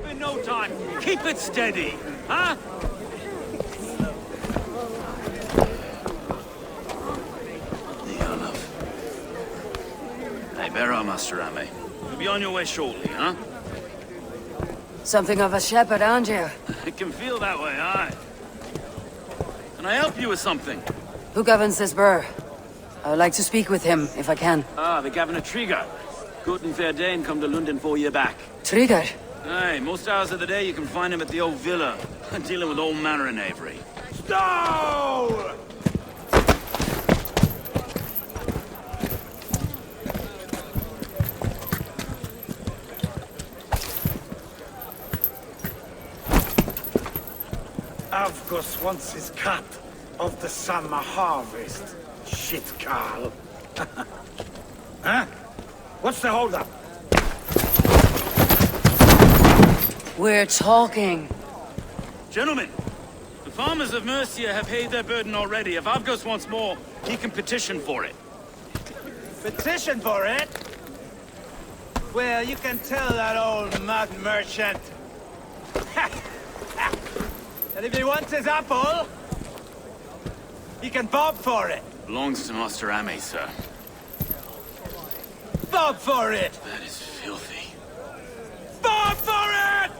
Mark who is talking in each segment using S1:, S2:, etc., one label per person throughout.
S1: In no time. Keep it steady, huh? Hey, bear on, Master Ame. You'll be on your way shortly, huh?
S2: Something of a shepherd, aren't you?
S1: It can feel that way, aye. Can I help you with something?
S2: Who governs this burr? I would like to speak with him, if I can.
S1: Ah, the Governor Trigger. Good and fair Dane come to London 4 year back.
S2: Trigger?
S1: Aye, most hours of the day you can find him at the old villa, dealing with all manner in Avery.
S3: Stowe! Avgus wants his cut of the summer harvest. Shit, Carl. Huh? What's the holdup?
S2: We're talking.
S1: Gentlemen, the farmers of Mercia have paid their burden already. If Avgos wants more, he can petition for it.
S3: Petition for it? Well, you can tell that old mud merchant. And if he wants his apple, he can bob for it.
S1: Belongs to Master Ame, sir.
S3: Bob for it!
S1: That is filthy.
S3: Bob for it!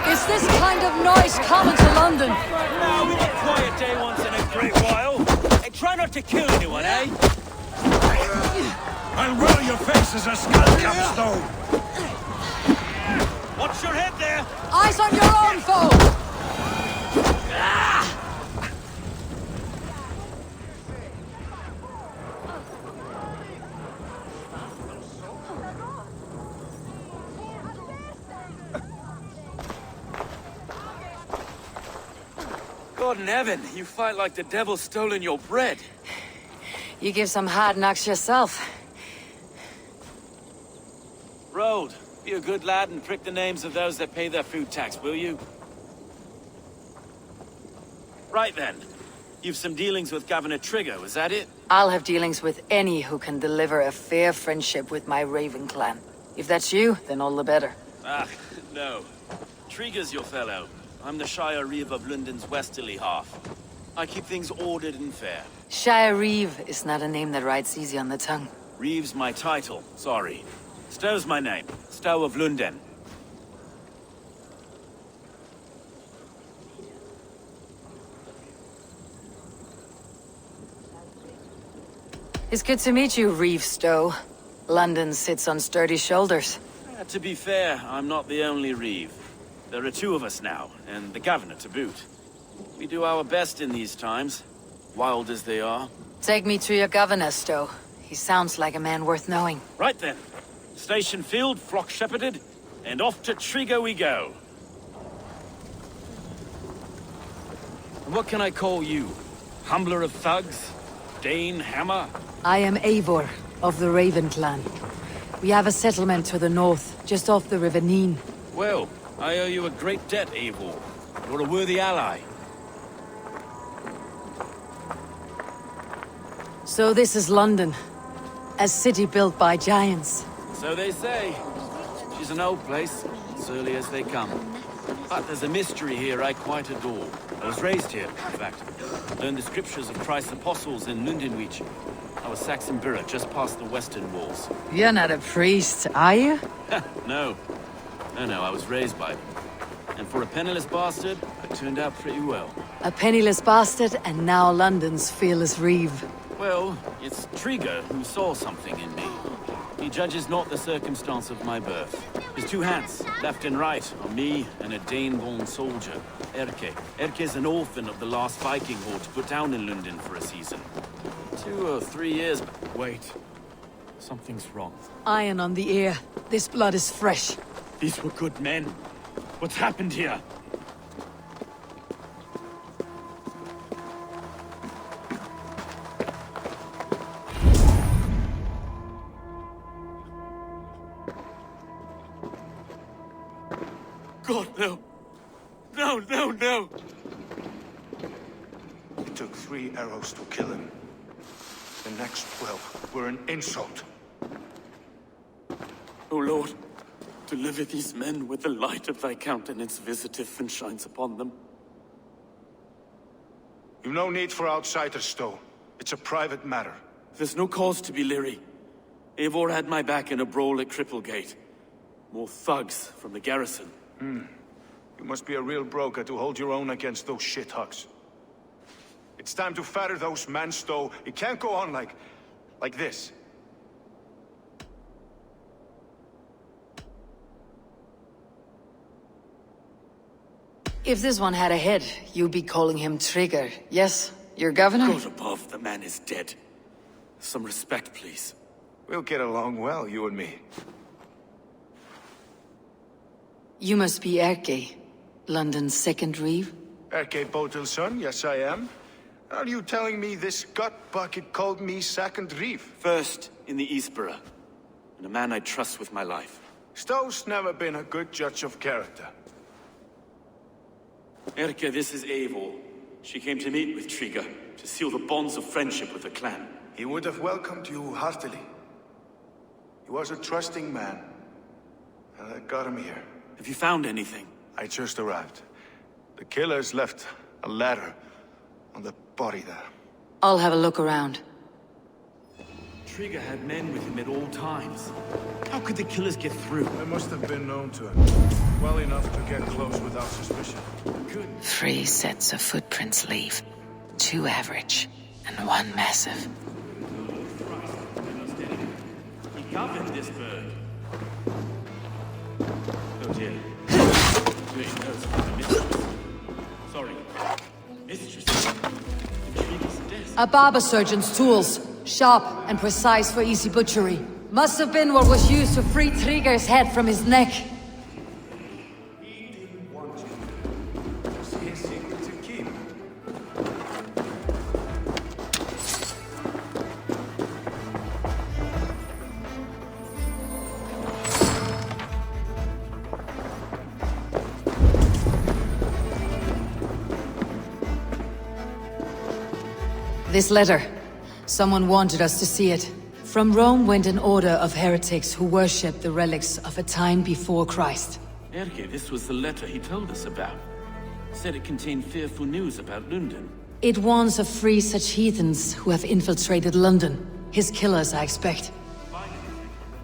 S2: Is this kind of noise common to London?
S1: Now we get a quiet day once in a great while. And try not to kill anyone, eh?
S3: I'll roll your face as a skull capstone!
S1: Watch your head there!
S2: Eyes on your own foe!
S1: God in heaven, you fight like the devil's stolen your bread.
S2: You give some hard knocks yourself.
S1: Road, be a good lad and prick the names of those that pay their food tax, will you? Right then. You've some dealings with Governor Trigger, was that it?
S2: I'll have dealings with any who can deliver a fair friendship with my Raven clan. If that's you, then all the better.
S1: Ah, no. Trigger's your fellow. I'm the Shire Reeve of London's westerly half. I keep things ordered and fair.
S2: Shire Reeve is not a name that rides easy on the tongue.
S1: Reeve's my title, sorry. Stowe's my name. Stowe of London.
S2: It's good to meet you, Reeve Stowe. London sits on sturdy shoulders.
S1: To be fair, I'm not the only Reeve. There are two of us now, and the Governor to boot. We do our best in these times, wild as they are.
S2: Take me to your governor, Stowe. He sounds like a man worth knowing.
S1: Right then. Station filled, flock shepherded, and off to Trigger we go. And what can I call you? Humbler of thugs? Dane Hammer?
S2: I am Eivor, of the Raven clan. We have a settlement to the north, just off the River Neen.
S1: Well, I owe you a great debt, Eivor. You're a worthy ally.
S2: So this is London. A city built by giants.
S1: So they say. She's an old place, surly as they come. But there's a mystery here I quite adore. I was raised here, in fact. Learned the scriptures of Christ's apostles in Lundenwich. I was Saxon Borough, just past the western walls.
S2: You're not a priest, are you?
S1: No. No, I was raised by them. And for a penniless bastard, I turned out pretty well.
S2: A penniless bastard, and now London's fearless Reeve.
S1: Well, it's Trigger who saw something in me. He judges not the circumstance of my birth. His two hands, left and right, are me and a Dane-born soldier, Erke. Erke's an orphan of the last Viking horde put down in London for a season. 2 or 3 years... Wait. Something's wrong.
S2: Iron on the ear. This blood is fresh.
S1: These were good men. What's happened here? God, no. No, no, no!
S4: It took 3 arrows to kill him. The next 12 were an insult.
S1: O Lord, deliver these men with the light of thy countenance visiteth and shines upon them.
S4: You've no need for outsiders, Stowe. It's a private matter.
S1: There's no cause to be leery. Eivor had my back in a brawl at Cripplegate. More thugs from the garrison.
S4: You must be a real broker to hold your own against those shithugs. It's time to fetter those men, Stowe. It can't go on like this.
S2: If this one had a head, you'd be calling him Trigger, yes? Your governor?
S1: God above, the man is dead. Some respect, please.
S4: We'll get along well, you and me.
S2: You must be Erke, London's second reeve?
S4: Erke Botel's son, yes I am. Are you telling me this gut bucket called me second reeve?
S1: First in the Eastborough, and a man I trust with my life.
S4: Stowe's never been a good judge of character.
S1: Erke, this is Eivor. She came to meet with Trigger, to seal the bonds of friendship with the clan.
S4: He would have welcomed you heartily. He was a trusting man, and I got him here.
S1: Have you found anything?
S4: I just arrived. The killers left a ladder on the body there.
S2: I'll have a look around.
S1: Trigger had men with him at all times. How could the killers get through?
S4: I must have been known to him, well enough to get close without suspicion.
S1: Good.
S2: 3 sets of footprints leave. 2 average, and 1 massive.
S1: He governed this bird. Oh dear. Wait, no, it's the mistress. Sorry. Mistress. Intrigue's desk.
S5: A barber surgeon's tools. Sharp and precise for easy butchery. Must have been what was used to free Trigger's head from his neck.
S4: He didn't want you. It was his secret to keep.
S5: This letter. Someone wanted us to see it. From Rome went an order of heretics who worshipped the relics of a time before Christ.
S1: Erke, this was the letter he told us about. Said it contained fearful news about London.
S5: It warns of 3 such heathens who have infiltrated London. His killers, I expect.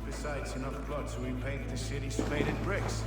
S4: Besides, enough blood to repaint the city's faded bricks.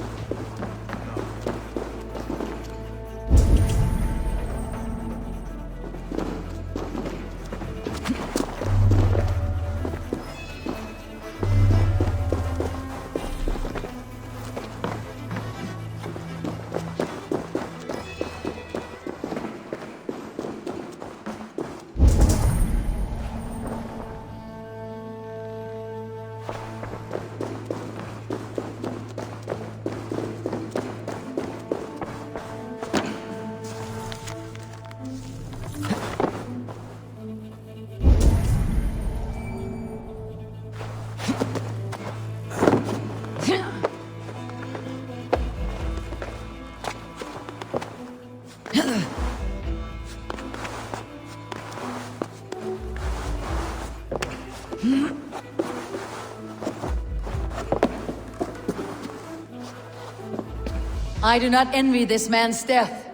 S5: I do not envy this man's death.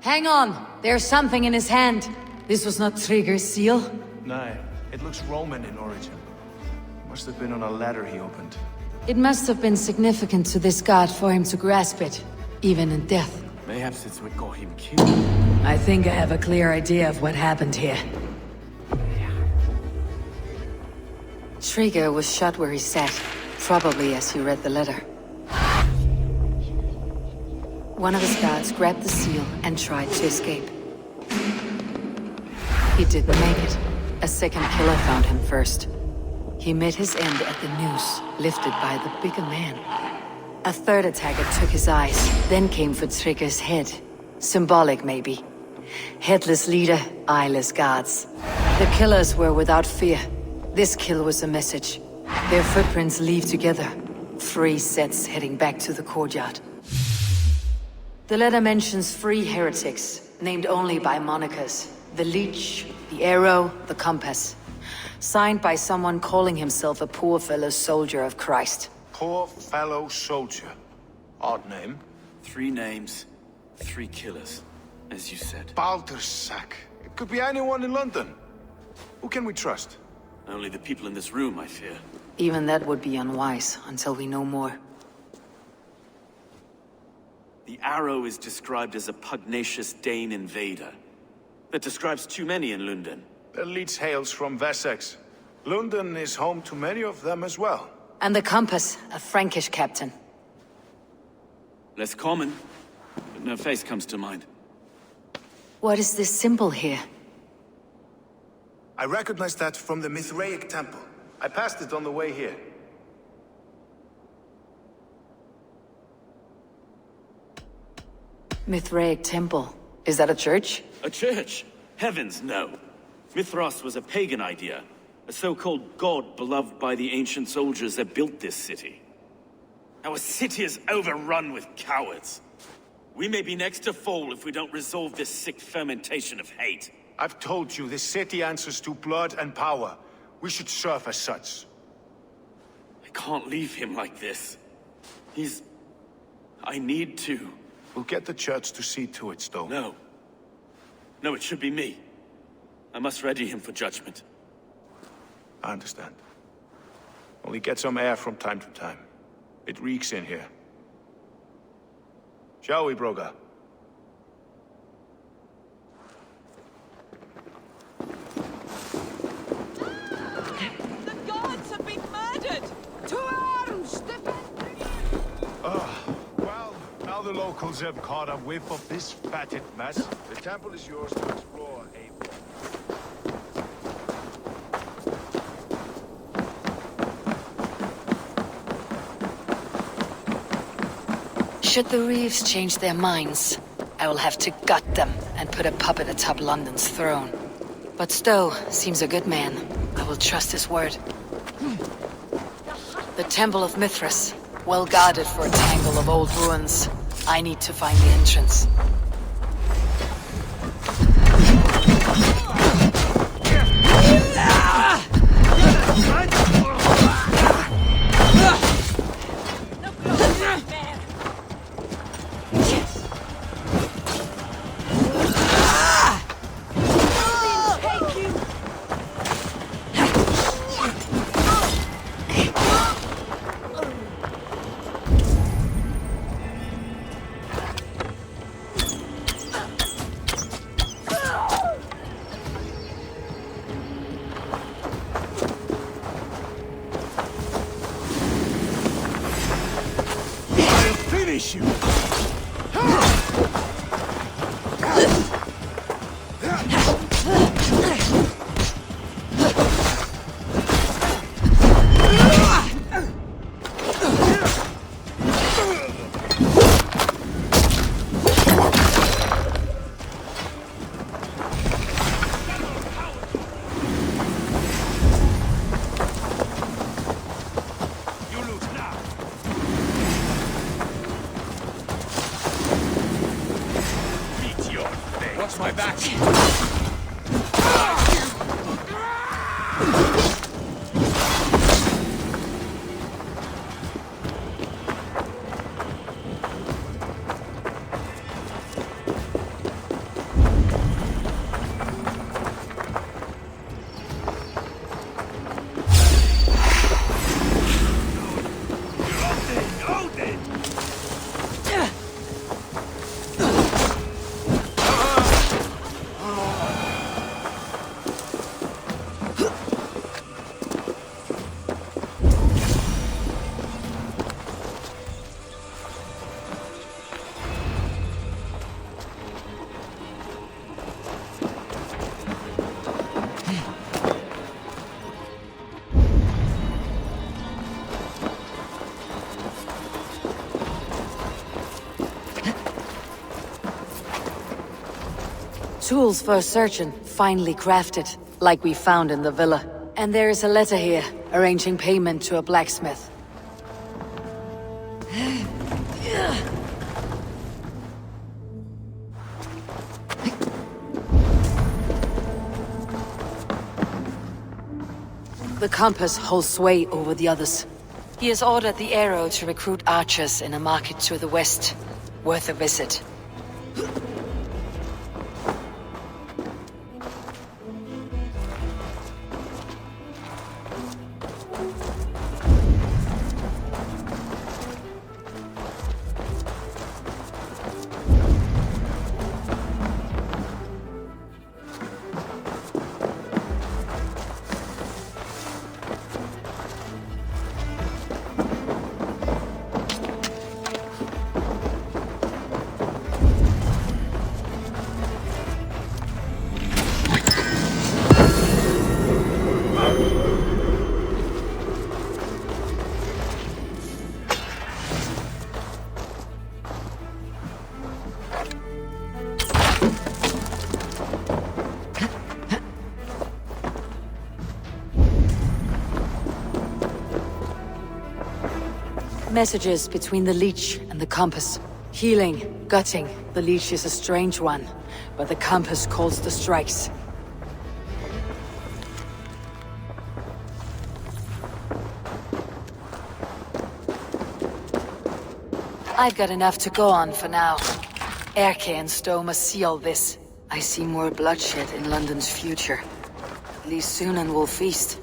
S5: Hang on, there's something in his hand. This was not Trigger's seal.
S4: No, it looks Roman in origin. Must have been on a ladder he opened.
S5: It must have been significant to this god for him to grasp it, even in death.
S1: Perhaps it's what got him killed.
S5: I think I have a clear idea of what happened here.
S2: Trigger was shot where he sat, probably as he read the letter. One of his guards grabbed the seal and tried to escape. He didn't make it. A second killer found him first. He met his end at the noose, lifted by the bigger man. A third attacker took his eyes, then came for Trigger's head. Symbolic, maybe. Headless leader, eyeless guards. The killers were without fear. This kill was a message. Their footprints leave together. 3 sets heading back to the courtyard. The letter mentions 3 heretics, named only by monikers. The Leech, the Arrow, the Compass. Signed by someone calling himself a poor fellow soldier of Christ.
S4: Poor fellow soldier. Odd name.
S1: 3 names, 3 killers, as you said.
S4: Baldersack. It could be anyone in London. Who can we trust?
S1: Only the people in this room, I fear.
S2: Even that would be unwise, until we know more.
S1: The Arrow is described as a pugnacious Dane invader. That describes too many in London.
S4: The Leech hails from Wessex. London is home to many of them as well.
S2: And the Compass, a Frankish captain.
S1: Less common, but no face comes to mind.
S2: What is this symbol here?
S4: I recognize that from the Mithraic temple. I passed it on the way here.
S2: Mithraic temple. Is that a church?
S1: A church? Heavens, no. Mithras was a pagan idea. A so-called god beloved by the ancient soldiers that built this city. Our city is overrun with cowards. We may be next to fall if we don't resolve this sick fermentation of hate.
S4: I've told you, this city answers to blood and power. We should serve as such.
S1: I can't leave him like this. I need to.
S4: We'll get the church to see to it, Stowe.
S1: No. No, it should be me. I must ready him for judgment.
S4: I understand. Only get some air from time to time. It reeks in here. Shall we, Broga?
S6: The gods have been murdered! To arms!
S4: Well, now the locals have caught a whiff of this fatted mess. The temple is yours to explore, Abel.
S2: Should the Reeves change their minds, I will have to gut them and put a puppet atop London's throne. But Stowe seems a good man. I will trust his word. The Temple of Mithras, well guarded for a tangle of old ruins. I need to find the entrance.
S4: Finish you!
S1: Watch my back!
S2: Tools for a surgeon, finely crafted, like we found in the villa. And there is a letter here, arranging payment to a blacksmith.
S5: The compass holds sway over the others.
S2: He has ordered the arrow to recruit archers in a market to the west. Worth a visit.
S5: Messages between the leech and the compass. Healing, gutting. The leech is a strange one, but the compass calls the strikes. I've got enough to go on for now. Erke and Stowe must see all this. I see more bloodshed in London's future. At least soon will feast.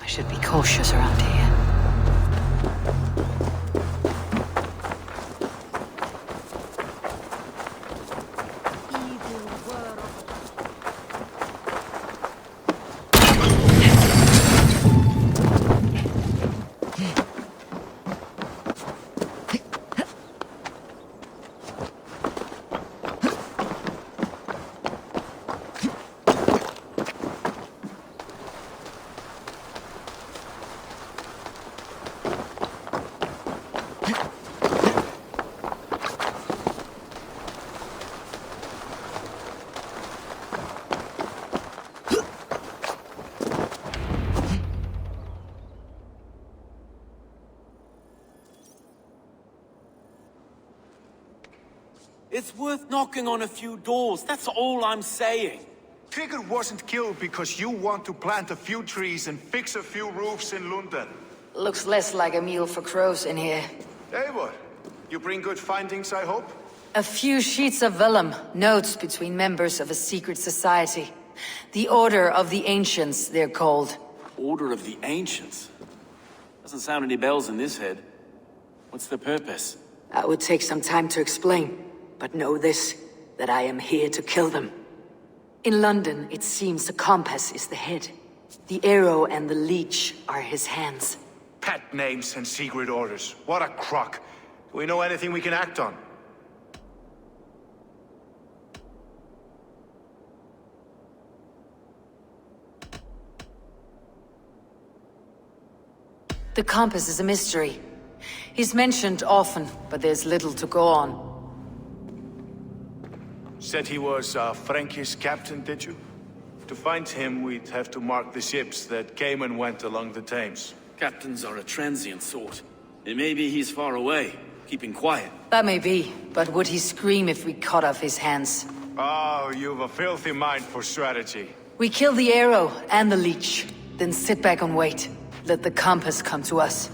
S5: Should be cautious around here.
S1: It's worth knocking on a few doors, that's all I'm saying.
S4: Trigger wasn't killed because you want to plant a few trees and fix a few roofs in London.
S2: Looks less like a meal for crows in here.
S4: Hey, what? You bring good findings, I hope?
S2: A few sheets of vellum, notes between members of a secret society. The Order of the Ancients, they're called.
S1: Order of the Ancients? Doesn't sound any bells in this head. What's the purpose?
S2: That would take some time to explain, but know this, that I am here to kill them. In London, it seems the compass is the head. The arrow and the leech are his hands.
S4: Pet names and secret orders. What a crock. Do we know anything we can act on?
S2: The compass is a mystery. He's mentioned often, but there's little to go on.
S4: Said he was a Frankish captain, did you? To find him, we'd have to mark the ships that came and went along the Thames.
S1: Captains are a transient sort. It may be he's far away, keeping quiet.
S2: That may be, but would he scream if we cut off his hands?
S4: Oh, you've a filthy mind for strategy.
S2: We kill the arrow and the leech, then sit back and wait. Let the compass come to us.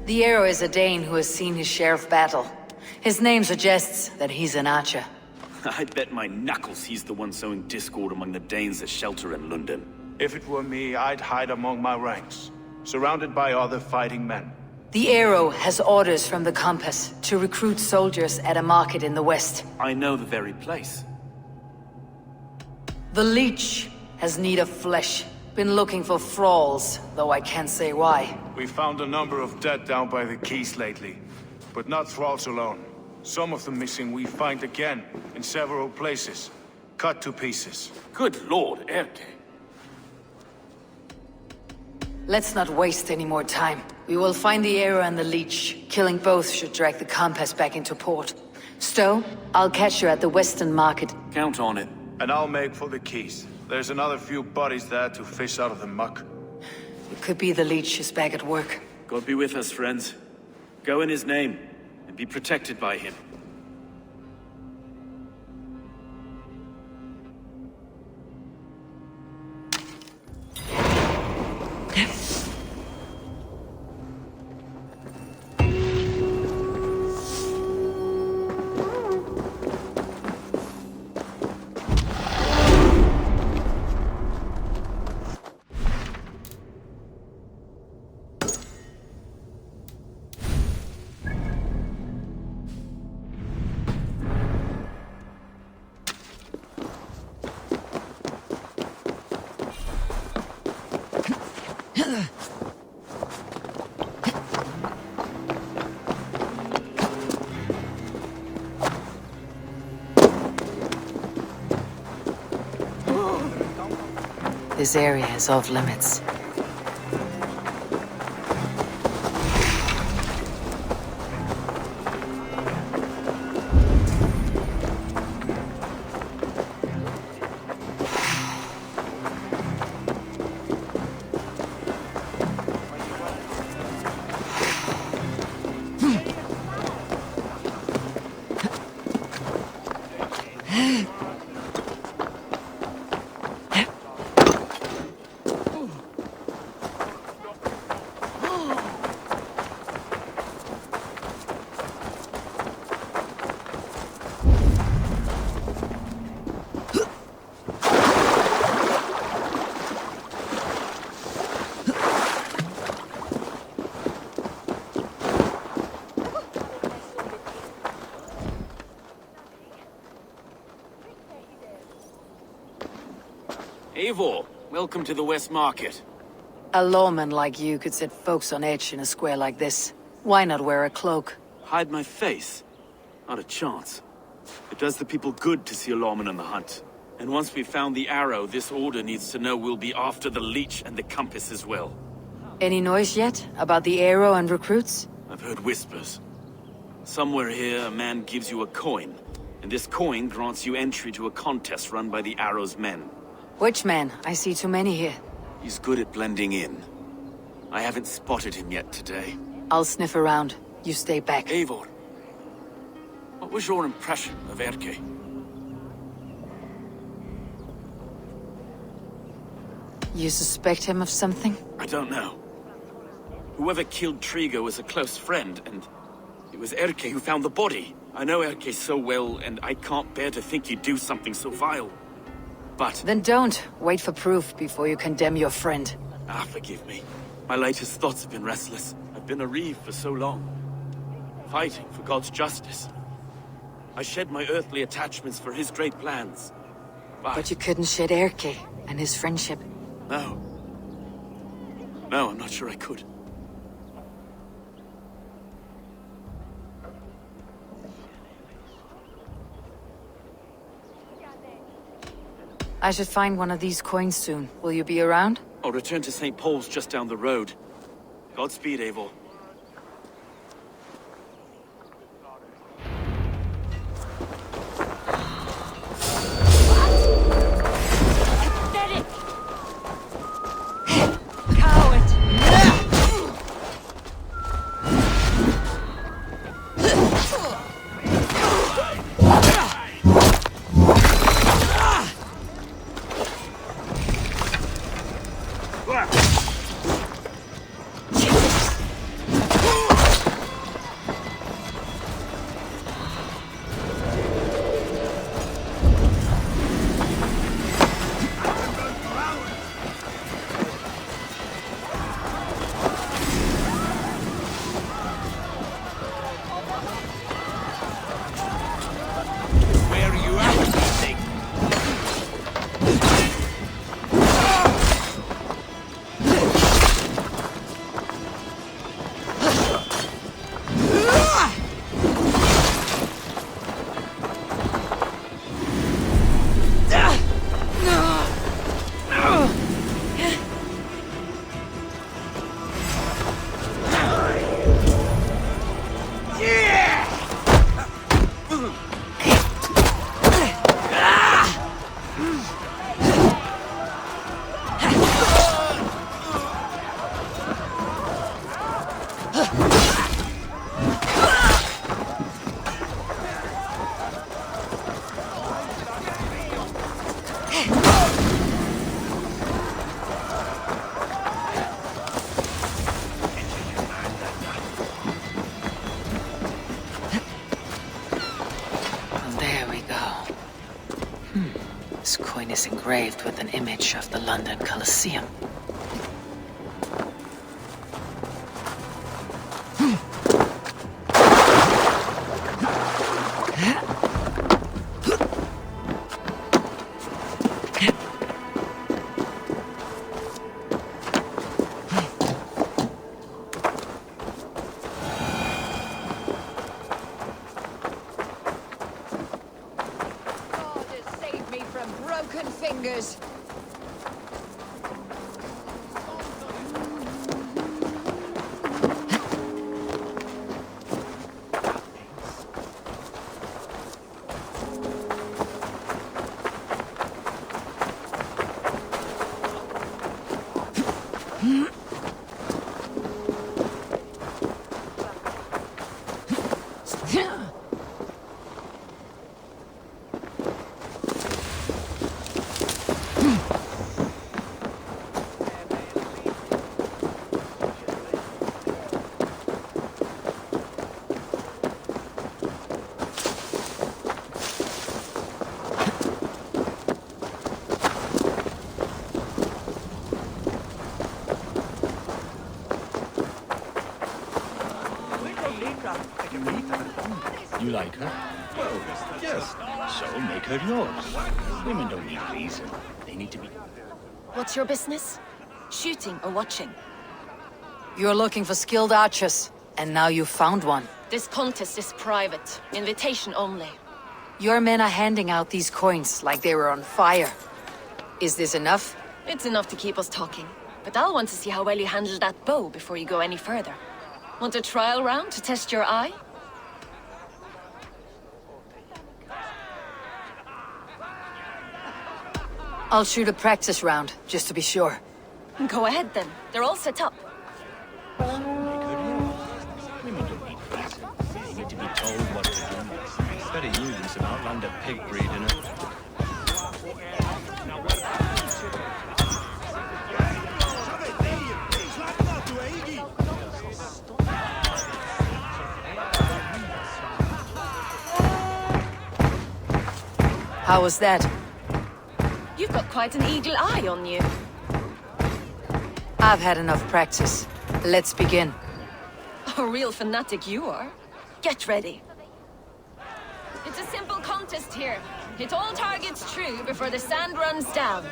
S2: The arrow is a Dane who has seen his share of battle. His name suggests that he's an archer.
S1: I bet my knuckles he's the one sowing discord among the Danes that shelter in London.
S4: If it were me, I'd hide among my ranks, surrounded by other fighting men.
S2: The Arrow has orders from the Compass to recruit soldiers at a market in the west.
S1: I know the very place.
S2: The Leech has need of flesh. Been looking for thralls, though I can't say why.
S4: We found a number of dead down by the quays lately, but not thralls alone. Some of the missing we find again, in several places, cut to pieces.
S1: Good Lord, Erke.
S2: Let's not waste any more time. We will find the Arrow and the Leech. Killing both should drag the Compass back into port. Stowe, I'll catch you at the Western Market.
S1: Count on it.
S4: And I'll make for the quays. There's another few bodies there to fish out of the muck.
S2: It could be the Leech is back at work.
S1: God be with us, friends. Go in his name, and be protected by him.
S2: This area is off limits.
S1: Eivor, welcome to the West Market.
S2: A lawman like you could set folks on edge in a square like this. Why not wear a cloak?
S1: Hide my face? Not a chance. It does the people good to see a lawman on the hunt. And once we've found the Arrow, this order needs to know we'll be after the Leech and the Compass as well.
S2: Any noise yet about the Arrow and recruits?
S1: I've heard whispers. Somewhere here, a man gives you a coin, and this coin grants you entry to a contest run by the Arrow's men.
S2: Which man? I see too many here.
S1: He's good at blending in. I haven't spotted him yet today.
S2: I'll sniff around. You stay back.
S1: Eivor, what was your impression of Erke?
S2: You suspect him of something?
S1: I don't know. Whoever killed Trigo was a close friend, and it was Erke who found the body. I know Erke so well, and I can't bear to think he'd do something so vile. But...
S2: Then don't. Wait for proof before you condemn your friend.
S1: forgive me. My latest thoughts have been restless. I've been a reeve for so long, fighting for God's justice. I shed my earthly attachments for his great plans.
S2: But you couldn't shed Erke and his friendship.
S1: No. No, I'm not sure I could.
S2: I should find one of these coins soon. Will you be around?
S1: I'll return to St. Paul's just down the road. Godspeed, Eivor.
S5: There we go. This coin is engraved with an image of the London Colosseum.
S6: God has saved me from broken fingers.
S7: You like her? Well, yes. So make her yours. Women don't need reason. They need to be...
S8: What's your business? Shooting or watching?
S2: You're looking for skilled archers, and now you found one.
S8: This contest is private. Invitation only.
S2: Your men are handing out these coins like they were on fire. Is this enough?
S8: It's enough to keep us talking. But I'll want to see how well you handle that bow before you go any further. Want a trial round to test your eye?
S2: I'll shoot a practice round, just to be sure.
S8: Go ahead then. They're all set up.
S7: Make her yours. Women don't need reason. They need to be told what to do. It's better using some outlander pig breed in it.
S2: How was that?
S8: You've got quite an eagle eye on you.
S2: I've had enough practice. Let's begin.
S8: A real fanatic you are. Get ready. It's a simple contest here. Hit all targets true before the sand runs down.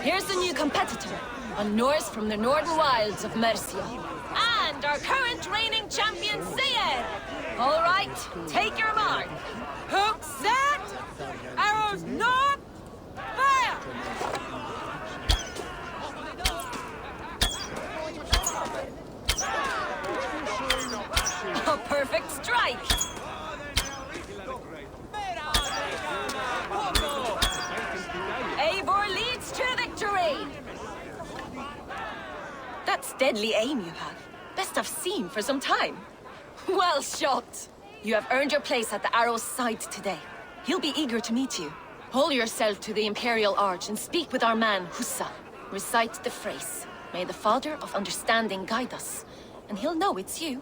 S8: Here's the new competitor, a Norse from the northern wilds of Mercia. And our current reigning champion, Seir! All right, take your mark.
S6: Hook set! Arrows not! Fire!
S8: A perfect strike! Eivor leads to victory! That's deadly aim you have. Best I've seen for some time. Well shot! You have earned your place at the arrow's side today. He'll be eager to meet you. Hold yourself to the Imperial Arch and speak with our man, Hussa. Recite the phrase. May the Father of Understanding guide us. And he'll know it's you.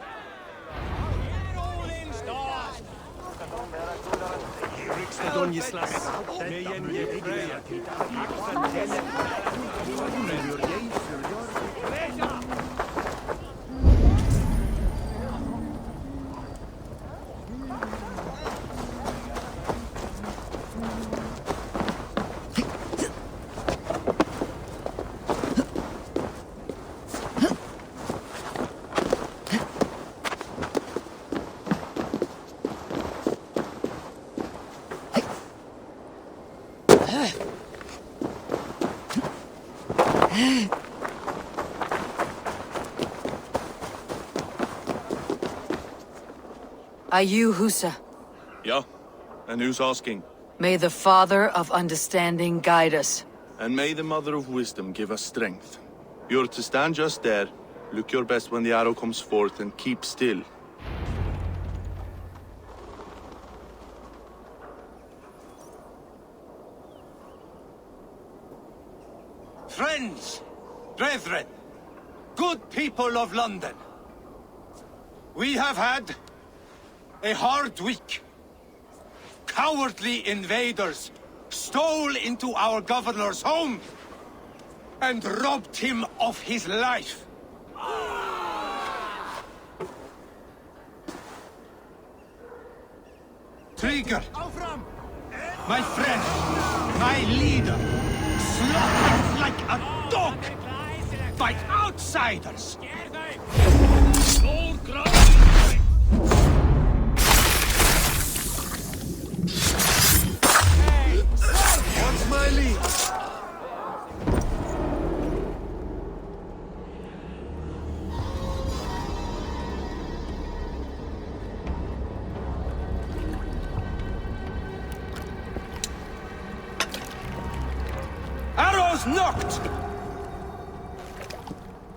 S2: Are you Husa?
S4: Yeah?
S9: And who's asking?
S2: May the Father of Understanding guide us.
S9: And may the Mother of Wisdom give us strength. You're to stand just there, look your best when the arrow comes forth, and keep still.
S10: Friends, brethren, good people of London. We have had a hard week. Cowardly invaders stole into our governor's home and robbed him of his life. Trigger, my friend, my leader, slaughtered like a dog by outsiders. What's my lead? Arrows knocked!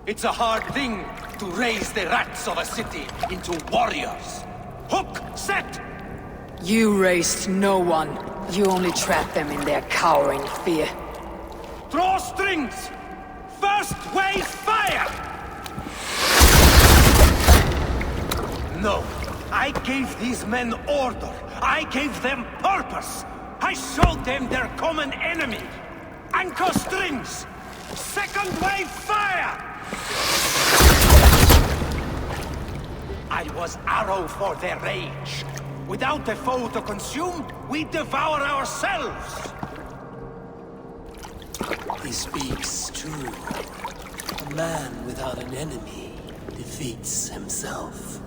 S10: It's a hard thing to raise the rats of a city into warriors. Hook, set!
S2: You raised no one. You only trapped them in their cowering fear.
S10: Draw strings! First wave fire! No, I gave these men order. I gave them purpose. I showed them their common enemy. Anchor strings! Second wave fire! I was arrow for their rage. Without a foe to consume, we devour ourselves!
S11: He speaks true. A man without an enemy defeats himself.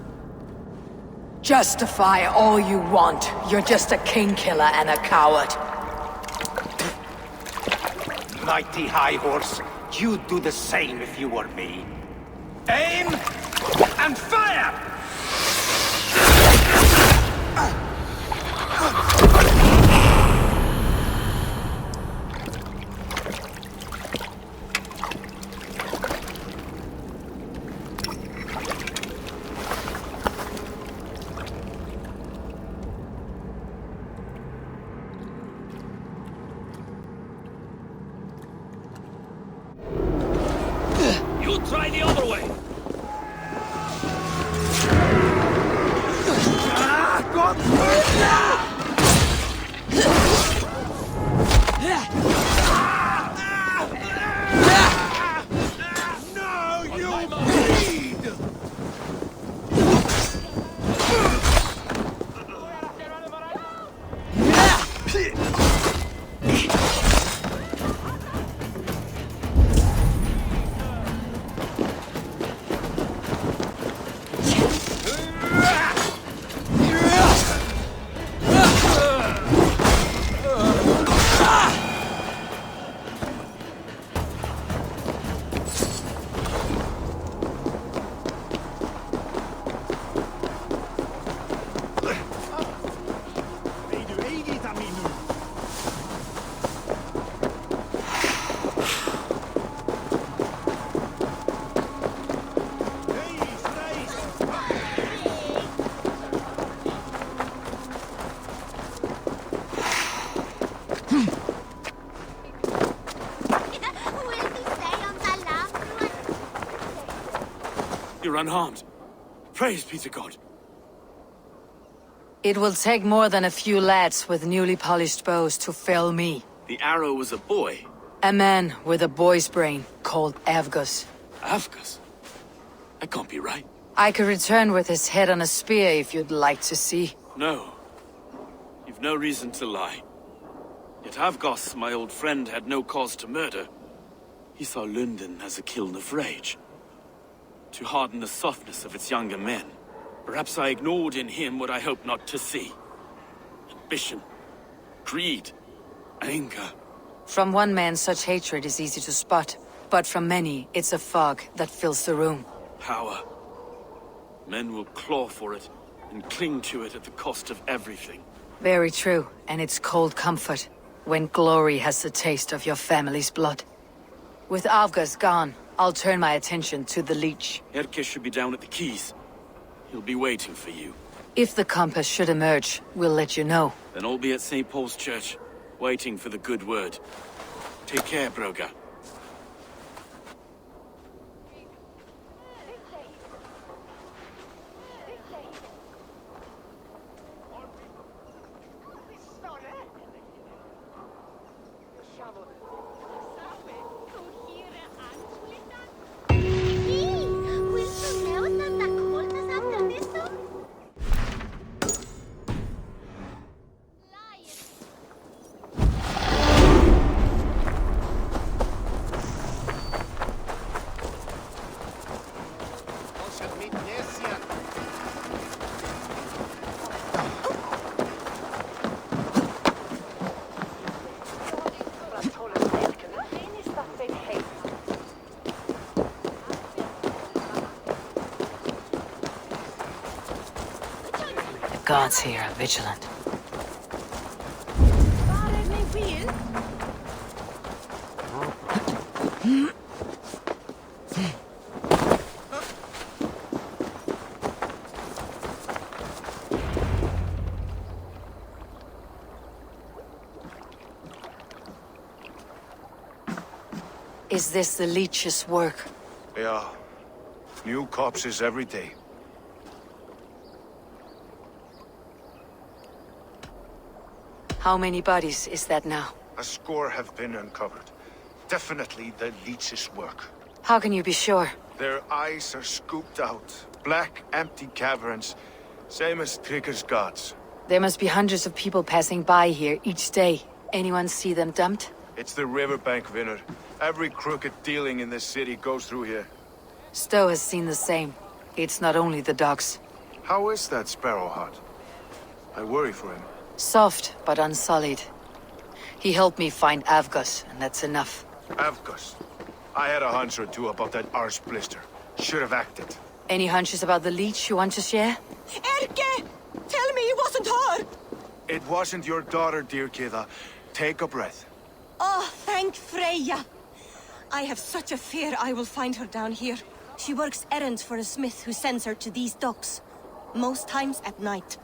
S2: Justify all you want. You're just a king killer and a coward.
S10: Mighty High Horse, you'd do the same if you were me. Aim and fire!
S1: You try the other way! You're unharmed. Praise be to God.
S2: It will take more than a few lads with newly polished bows to fell me.
S1: The arrow was a boy.
S2: A man with a boy's brain, called Avgus.
S1: Avgus? That can't be right.
S2: I could return with his head on a spear if you'd like to see.
S1: No. You've no reason to lie. Yet Avgos, my old friend, had no cause to murder. He saw London as a kiln of rage. To harden the softness of its younger men. Perhaps I ignored in him what I hoped not to see. Ambition, greed, anger.
S2: From one man, such hatred is easy to spot. But from many, it's a fog that fills the room.
S1: Power. Men will claw for it and cling to it at the cost of everything.
S2: Very true, and it's cold comfort when glory has the taste of your family's blood. With Avgas gone, I'll turn my attention to the Leech.
S1: Erke should be down at the quays. He'll be waiting for you.
S2: If the compass should emerge, we'll let you know.
S1: Then I'll be at St. Paul's Church, waiting for the good word. Take care, Broga.
S2: The gods here are vigilant. Is this the Leech's work?
S4: Yeah. New corpses every day.
S2: How many bodies is that now?
S4: A score have been uncovered. Definitely the Leech's work.
S2: How can you be sure?
S4: Their eyes are scooped out. Black, empty caverns. Same as Trigger's gods.
S2: There must be hundreds of people passing by here each day. Anyone see them dumped?
S4: It's the riverbank, Vinner. Every crooked dealing in this city goes through here.
S2: Stowe has seen the same. It's not only the dogs.
S4: How is that Sparrowheart? I worry for him.
S2: Soft, but unsullied. He helped me find Avgas, and that's enough.
S4: Avgas. I had a hunch or two about that arse blister. Should have acted.
S2: Any hunches about the Leech you want to share?
S8: Erke! Tell me it wasn't her!
S4: It wasn't your daughter, dear Kida. Take a breath.
S8: Oh, thank Freya! I have such a fear I will find her down here. She works errands for a smith who sends her to these docks. Most times at night.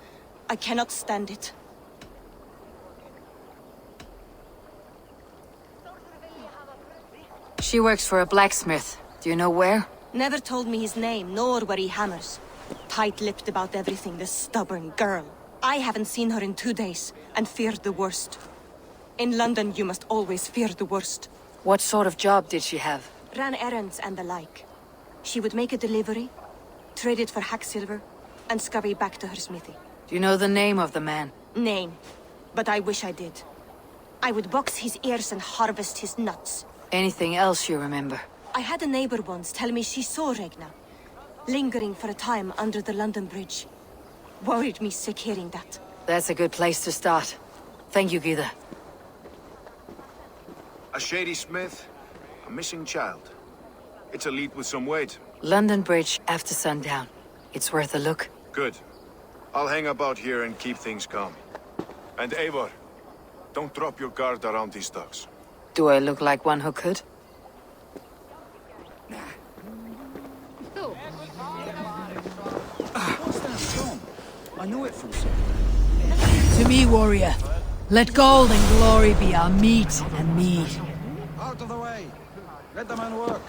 S8: I cannot stand it.
S2: She works for a blacksmith. Do you know where?
S8: Never told me his name, nor where he hammers. Tight-lipped about everything, this stubborn girl. I haven't seen her in 2 days, and feared the worst. In London, you must always fear the worst.
S2: What sort of job did she have?
S8: Ran errands and the like. She would make a delivery, trade it for hack silver, and scurry back to her smithy.
S2: Do you know the name of the man?
S8: Name. But I wish I did. I would box his ears and harvest his nuts.
S2: Anything else you remember?
S8: I had a neighbor once tell me she saw Regna, lingering for a time under the London Bridge. Worried me sick hearing that.
S2: That's a good place to start. Thank you, Gida.
S4: A shady smith, a missing child. It's a lead with some weight.
S2: London Bridge after sundown. It's worth a look.
S4: Good. I'll hang about here and keep things calm. And Eivor, don't drop your guard around these docks.
S2: Do I look like one who could?
S7: What's that from? I know it from somewhere.
S12: To me, warrior. Let gold and glory be our meat and mead.
S3: Out of the way! Let the man work!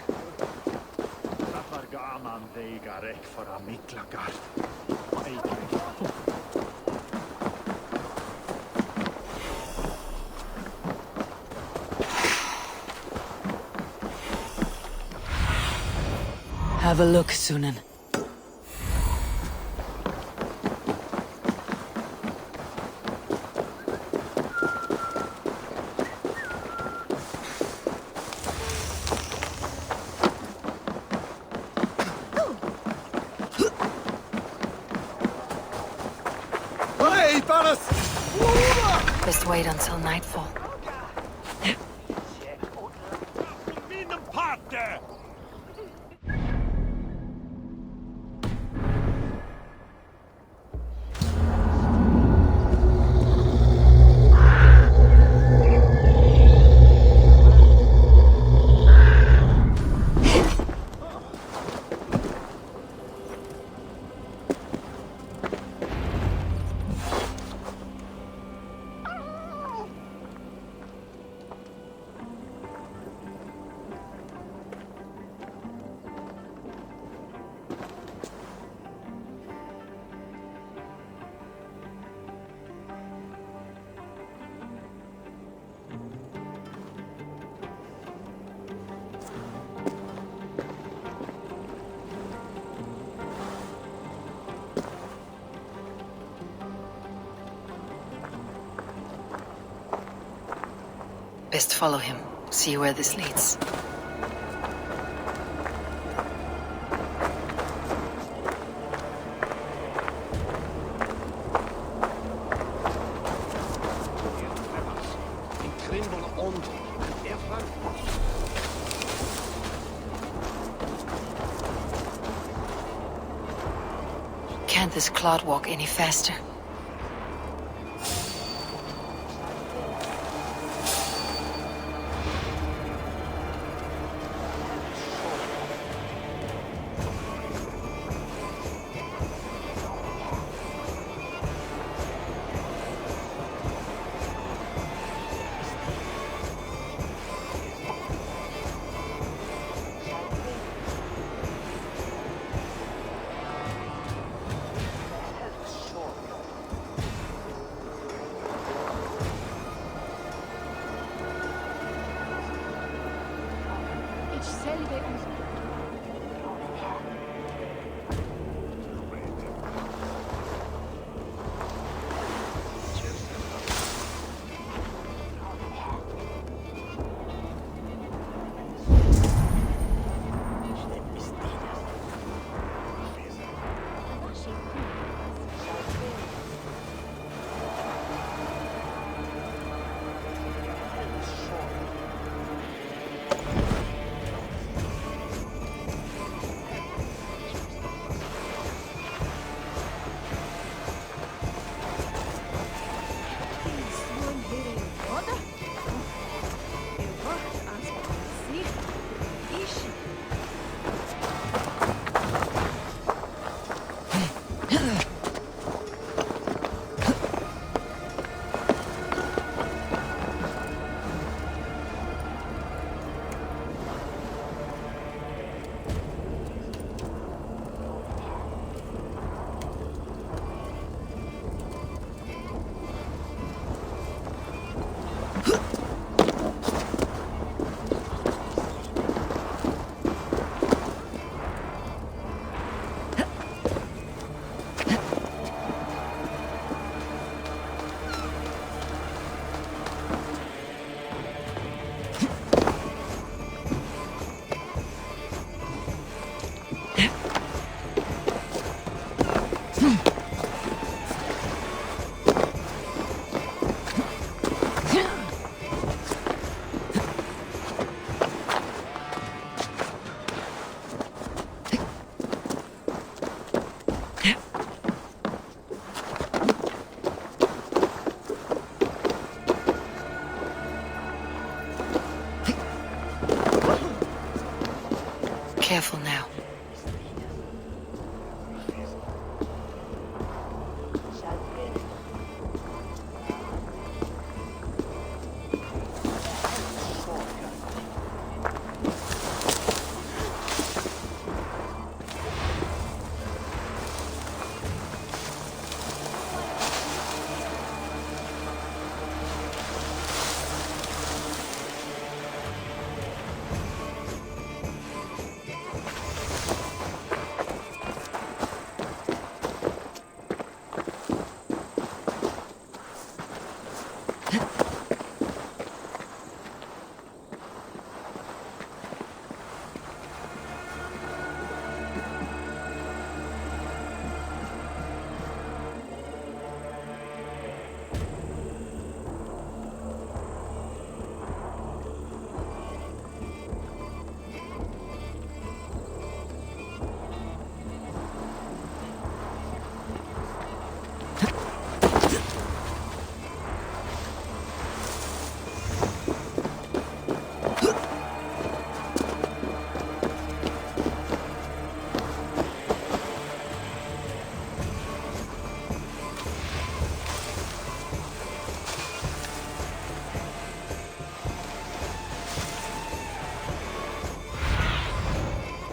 S2: Have a look, Sunan. Best wait until nightfall. Best follow him. See where this leads. Can't this clod walk any faster? Careful now.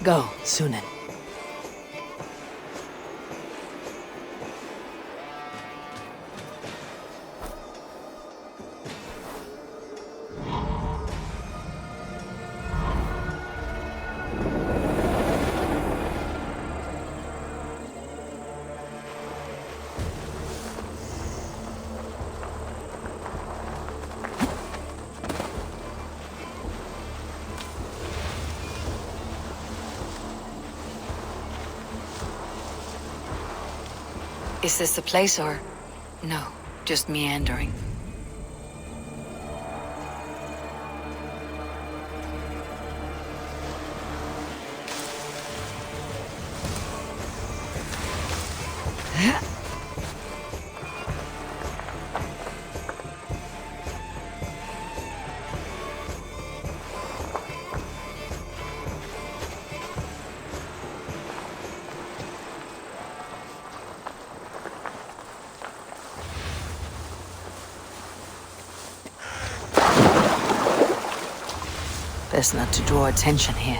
S2: Go, Sunan. Is this the place or... No, just meandering? Best not to draw attention here.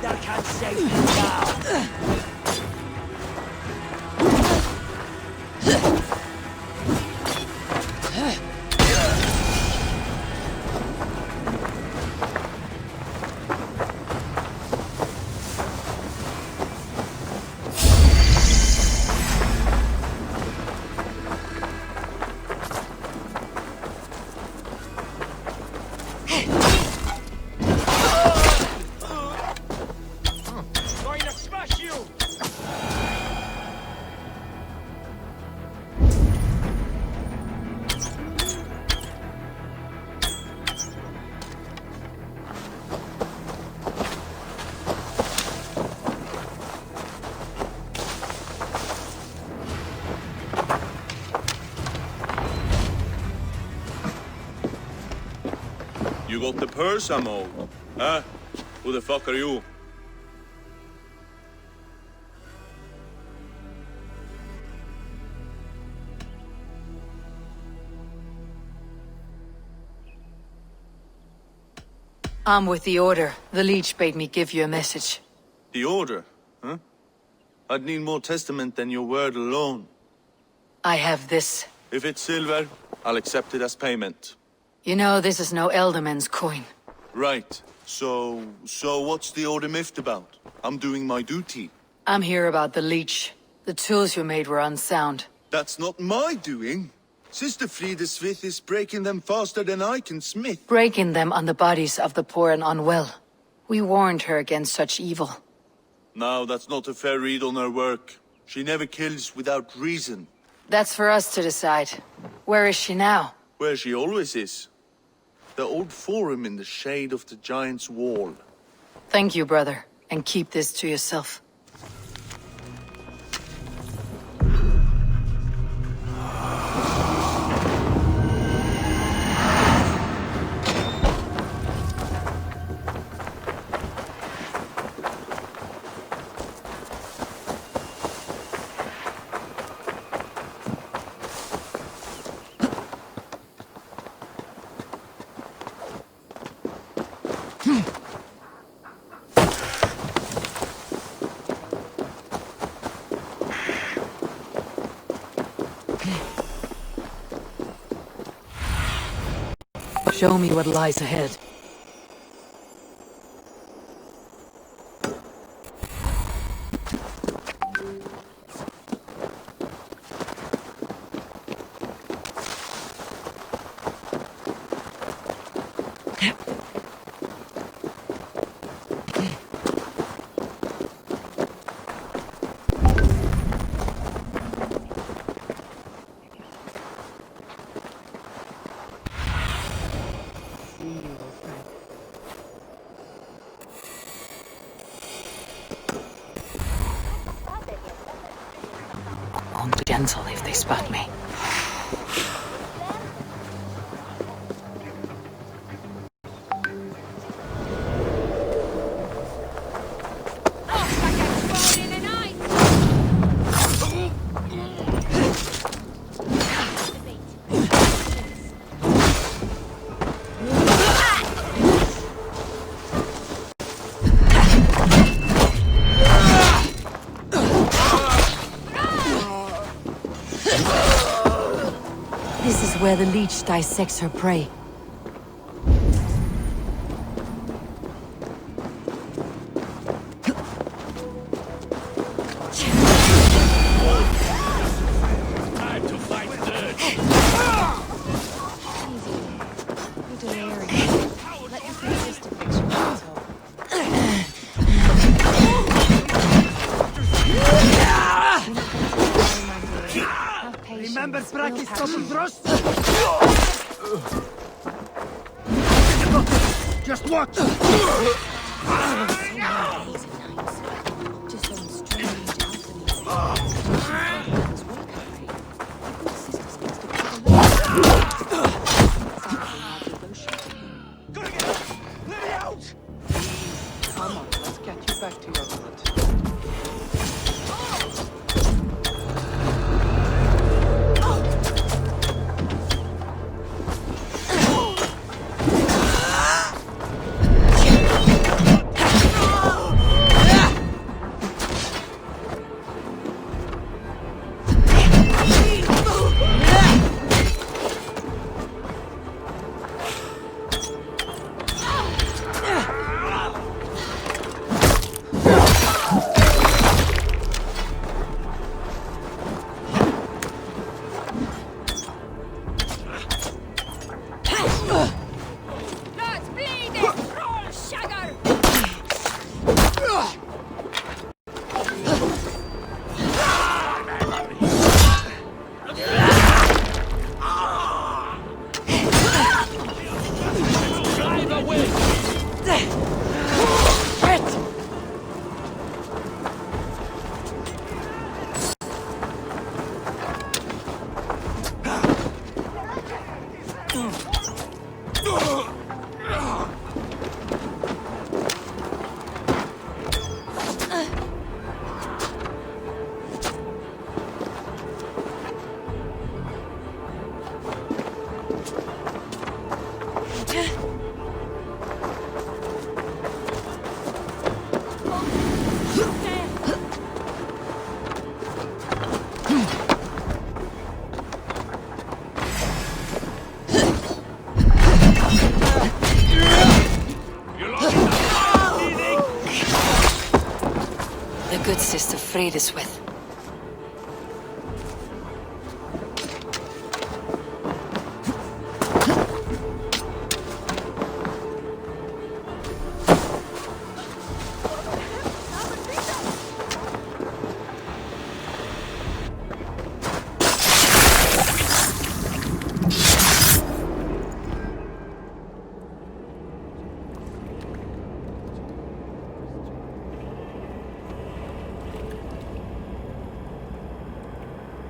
S10: Neither can save me now. Going to smash you!
S9: You got the purse, Amo? Huh? Who the fuck are you?
S2: I'm with the Order. The Leech bade me give you a message.
S9: The Order? Huh? I'd need more testament than your word alone.
S2: I have this.
S9: If it's silver, I'll accept it as payment.
S2: You know, this is no Elderman's coin.
S9: Right. So what's the Order miffed about? I'm doing my duty.
S2: I'm here about the Leech. The tools you made were unsound.
S9: That's not my doing. Sister Frida Smith is breaking them faster than I can smith.
S2: Breaking them on the bodies of the poor and unwell. We warned her against such evil.
S9: No, that's not a fair read on her work. She never kills without reason.
S2: That's for us to decide. Where is she now?
S9: Where she always is. The old forum in the shade of the Giant's Wall.
S2: Thank you, brother. And keep this to yourself. Show me what lies ahead. Gentle if they spot me. This is where the Leech dissects her prey.
S10: Time to fight dirt! Remember Braki's double thrust? Just watch!
S13: Come on, let's get you back to your hut.
S5: The good sister freed us with.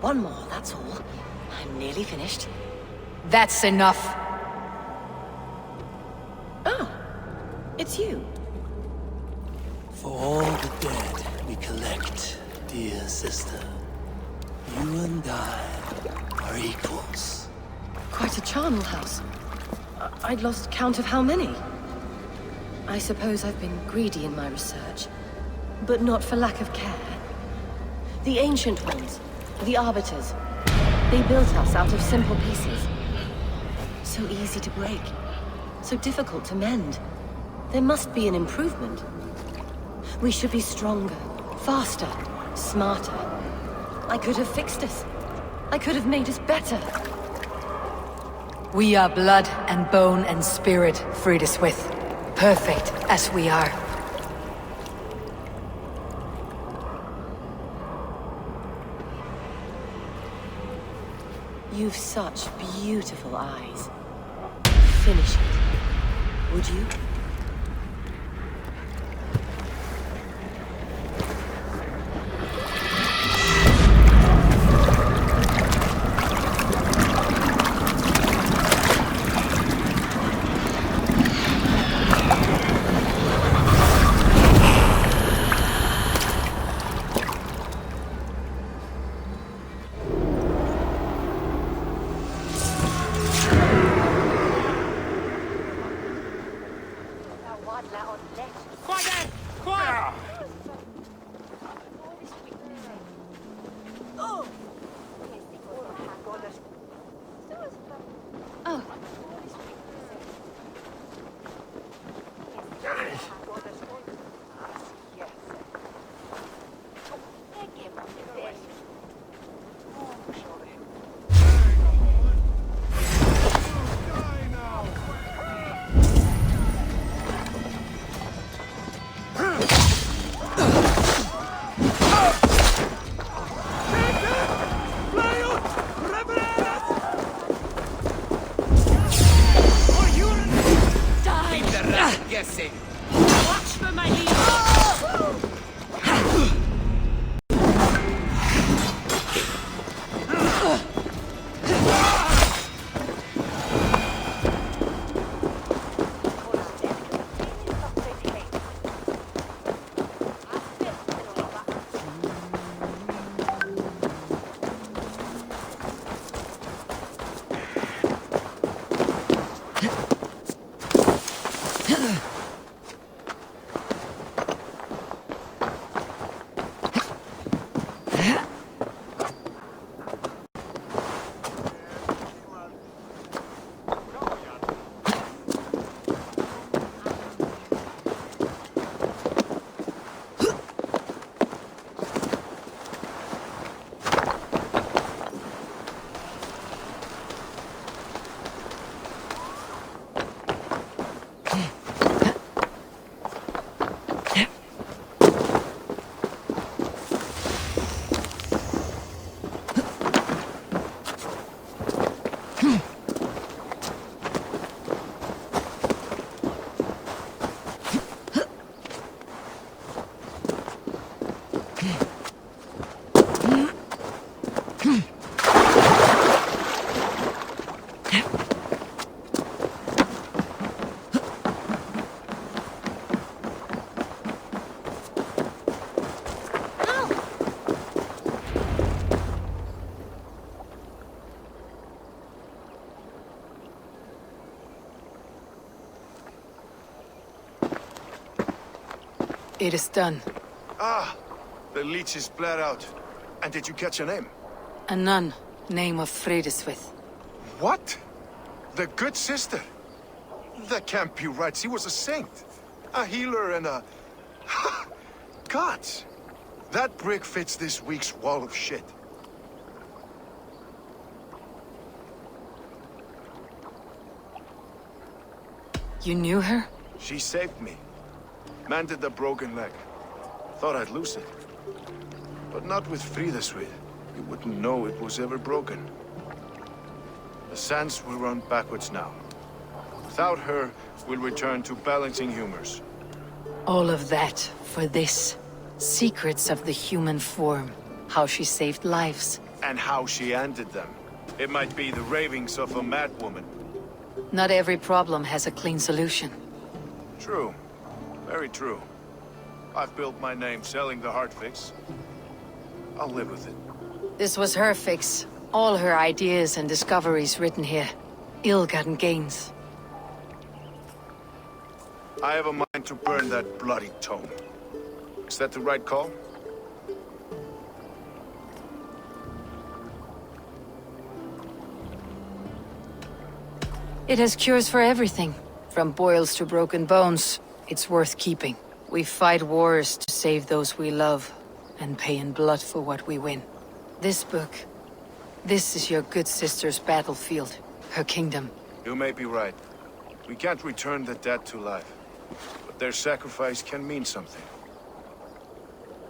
S8: One more, that's all. I'm nearly finished.
S12: That's enough.
S8: Oh, it's you.
S11: For all the dead we collect, dear sister, you and I are equals.
S8: Quite a charnel house. I'd lost count of how many. I suppose I've been greedy in my research, but not for lack of care. The ancient ones, the arbiters, they built us out of simple pieces. So easy to break, so difficult to mend. There must be an improvement. We should be stronger, faster, smarter. I could have fixed us. I could have made us better.
S12: We are blood and bone and spirit, freed us with. Perfect as we are.
S8: You've such beautiful eyes. Finish it, would you?
S2: It is done.
S4: Ah, the leech is bled out. And did you catch a name?
S2: A nun, name of Fredeswith.
S4: What? The good sister? That can't be right. She was a saint. A healer and a... Gods! That brick fits this week's wall of shit.
S2: You knew her?
S4: She saved me. Mended the broken leg. Thought I'd lose it. But not with Frideswith. You wouldn't know it was ever broken. The sands will run backwards now. Without her, we'll return to balancing humors.
S2: All of that for this. Secrets of the human form. How she saved lives.
S4: And how she ended them. It might be the ravings of a madwoman.
S2: Not every problem has a clean solution.
S4: True. Very true. I've built my name selling the heart fix. I'll live with it.
S2: This was her fix. All her ideas and discoveries written here. Ill-gotten gains.
S4: I have a mind to burn that bloody tome. Is that the right call?
S2: It has cures for everything. From boils to broken bones. It's worth keeping. We fight wars to save those we love, and pay in blood for what we win. This book, this is your good sister's battlefield, her kingdom.
S4: You may be right. We can't return the dead to life, but their sacrifice can mean something.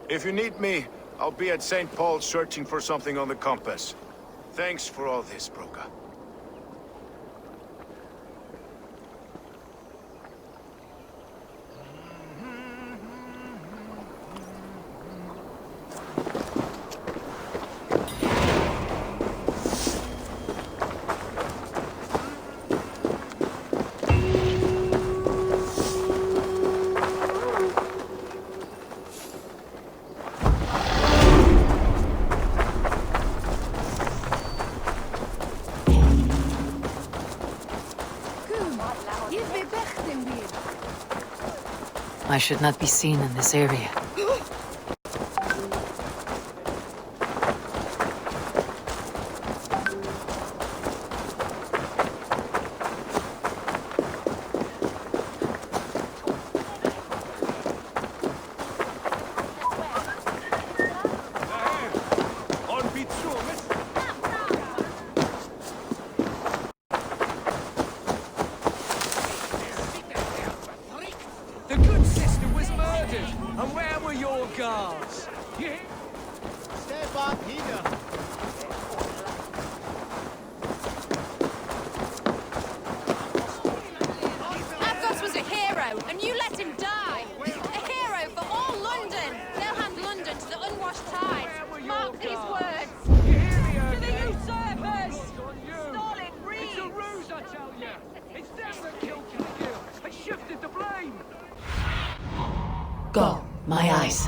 S4: If you need me, I'll be at St. Paul's searching for something on the compass. Thanks for all this, Broca.
S2: I should not be seen in this area. Go, my eyes.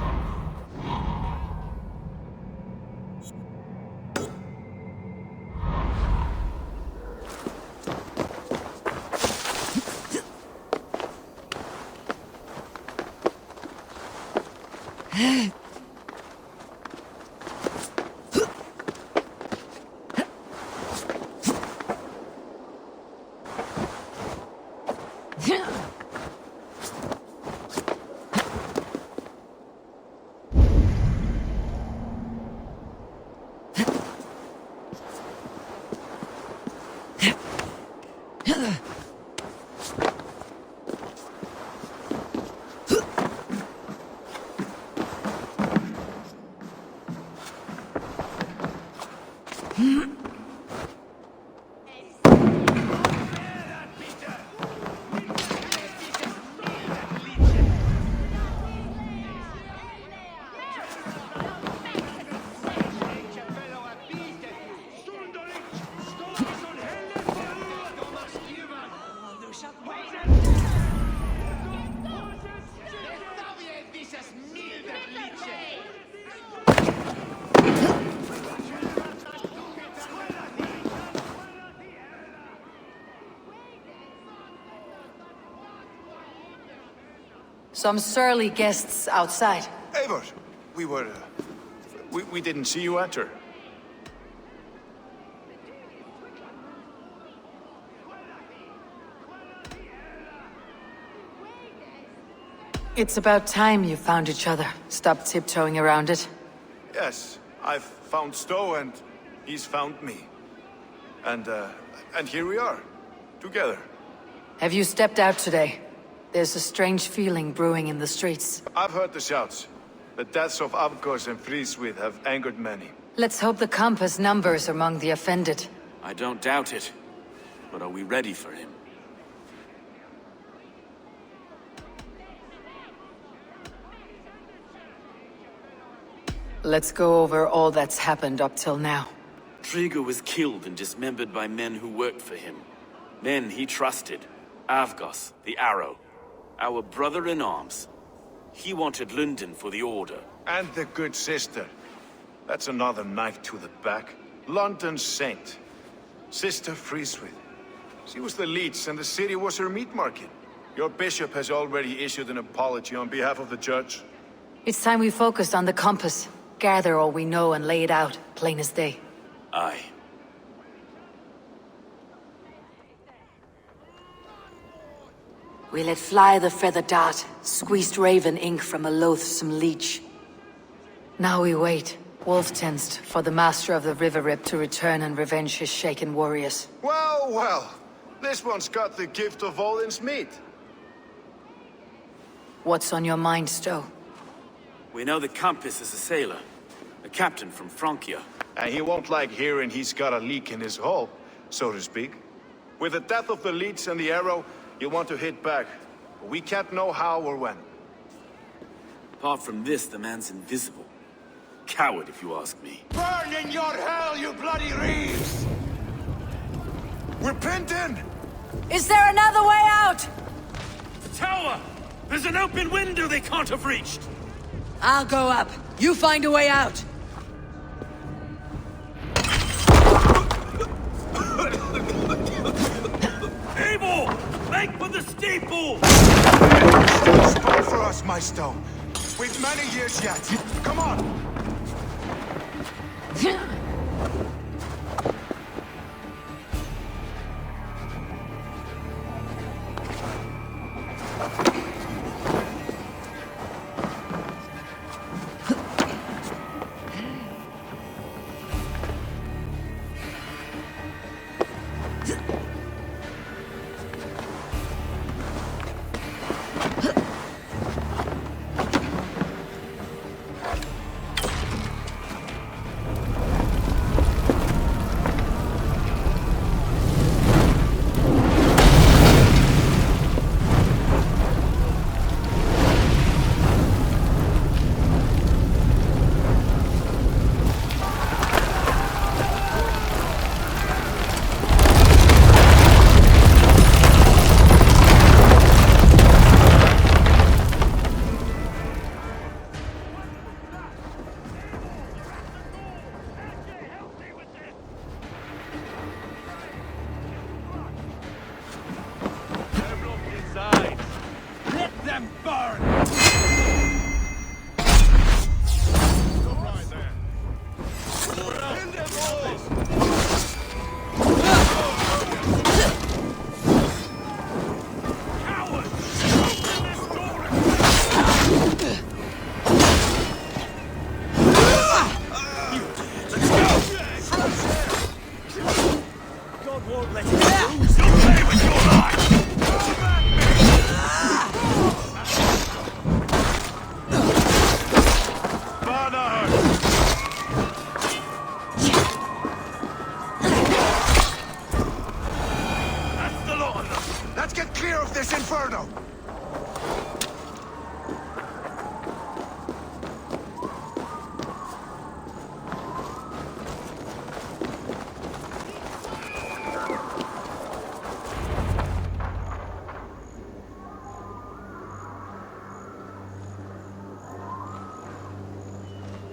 S2: Some surly guests outside.
S4: Eivor, we didn't see you enter.
S2: It's about time you found each other. Stop tiptoeing around it.
S4: Yes, I've found Stowe and he's found me. And here we are, together.
S2: Have you stepped out today? There's a strange feeling brewing in the streets.
S4: I've heard the shouts. The deaths of Avgos and Fríðsvíð have angered many.
S2: Let's hope the compass numbers among the offended.
S1: I don't doubt it. But are we ready for him?
S2: Let's go over all that's happened up till now.
S1: Triga was killed and dismembered by men who worked for him. Men he trusted. Avgos, the Arrow. Our brother-in-arms. He wanted London for the Order.
S4: And the good sister. That's another knife to the back. London's saint. Sister Fríðsvíð. She was the leech and the city was her meat market. Your bishop has already issued an apology on behalf of the church.
S2: It's time we focused on the compass. Gather all we know and lay it out, plain as day.
S1: Aye.
S5: We let fly the feather dart, squeezed raven ink from a loathsome leech.
S2: Now we wait, wolf-tensed, for the master of the River Rip to return and revenge his shaken warriors.
S4: Well, well. This one's got the gift of Odin's meat.
S2: What's on your mind, Stowe?
S1: We know the Compass is a sailor. A captain from Francia.
S4: And he won't like hearing he's got a leak in his hull, so to speak. With the death of the leech and the Arrow, you'll want to hit back. But we can't know how or when.
S1: Apart from this, the man's invisible. Coward, if you ask me.
S3: Burn in your hell, you bloody reeves!
S4: We're pinned in!
S2: Is there another way out?
S1: The tower! There's an open window they can't have reached!
S12: I'll go up. You find a way out.
S1: Abel! Make for the steeple!
S3: Stall for us, my Stowe. We've many years yet. Come on!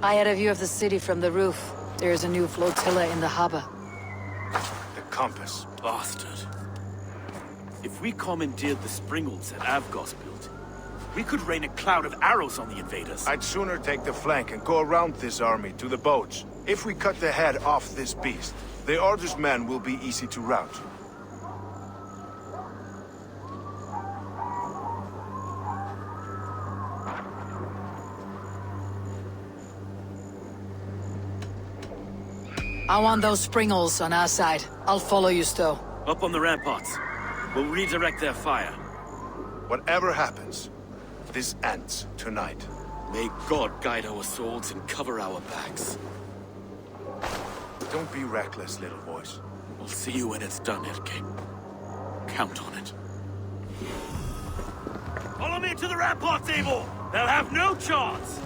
S2: I had a view of the city from the roof. There's a new flotilla in the harbor.
S4: The compass.
S1: Bastard. If we commandeered the springalds that Avgos built, We could rain a cloud of arrows on the invaders.
S4: I'd sooner take the flank and go around this army to the boats. If we cut the head off this beast, the Order's men will be easy to rout.
S12: I want those springles on our side. I'll follow you, Stowe.
S1: Up on the ramparts. We'll redirect their fire.
S4: Whatever happens, this ends tonight.
S1: May God guide our swords and cover our backs.
S4: Don't be reckless, little voice.
S1: We'll see you when it's done, Erke. Count on it. Follow me to the ramparts, Abel! They'll have no chance!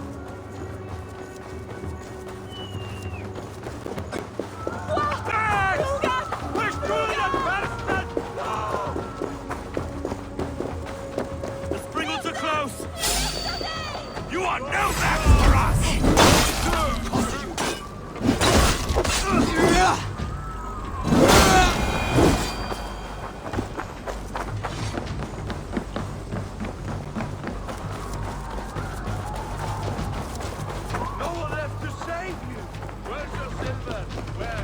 S1: You are no match for us!
S4: No one left to save you! Where's your silver? Where?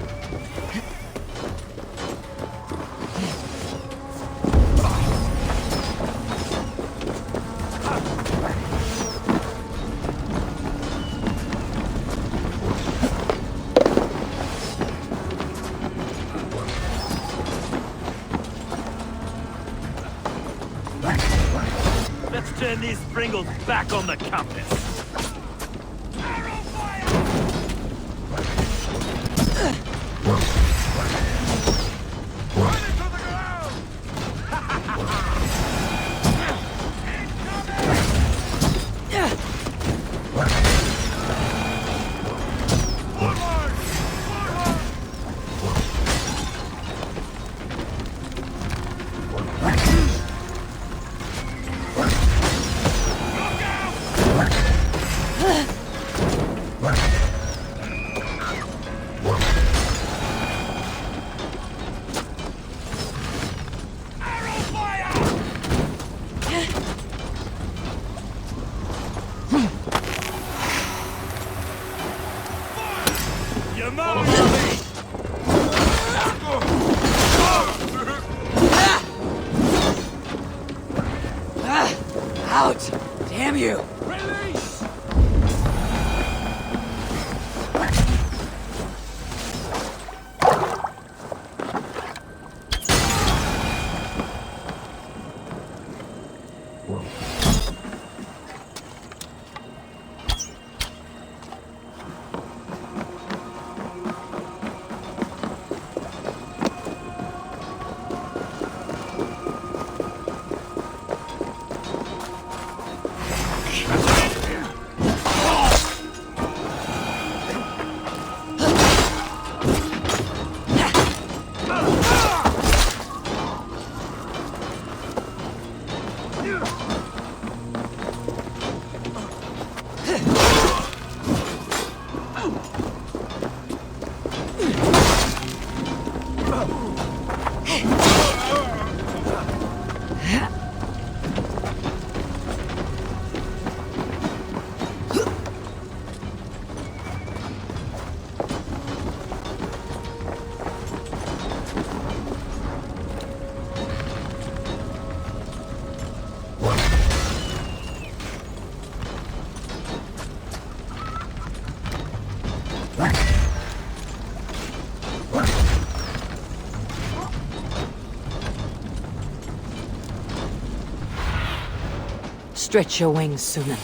S1: Let's turn these Springles back on the compass.
S12: Out! Damn you!
S1: Release!
S12: Stretch your wings, Sunan.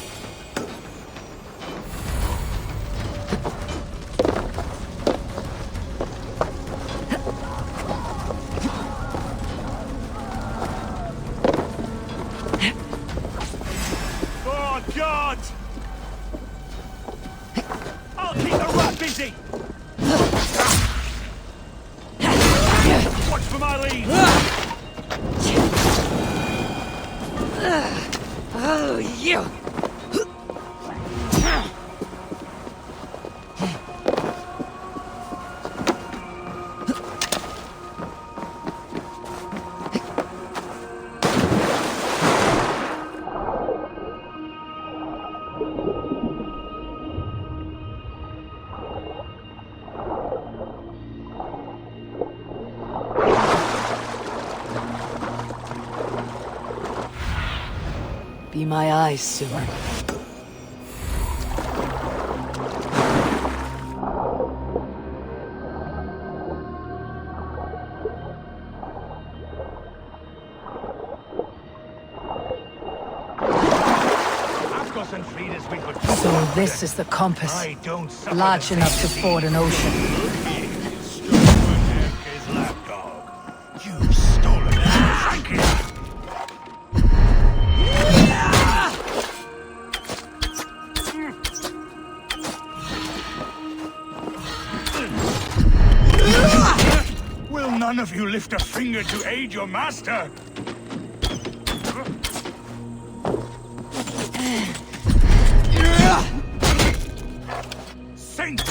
S1: Oh, God! I'll keep the rat busy! Watch for my lead!
S12: Oh, you! be my eyes soon. So this is the compass. Large enough to ford an ocean.
S10: You've stolen it. Will none of you lift a finger to aid your master? Saint!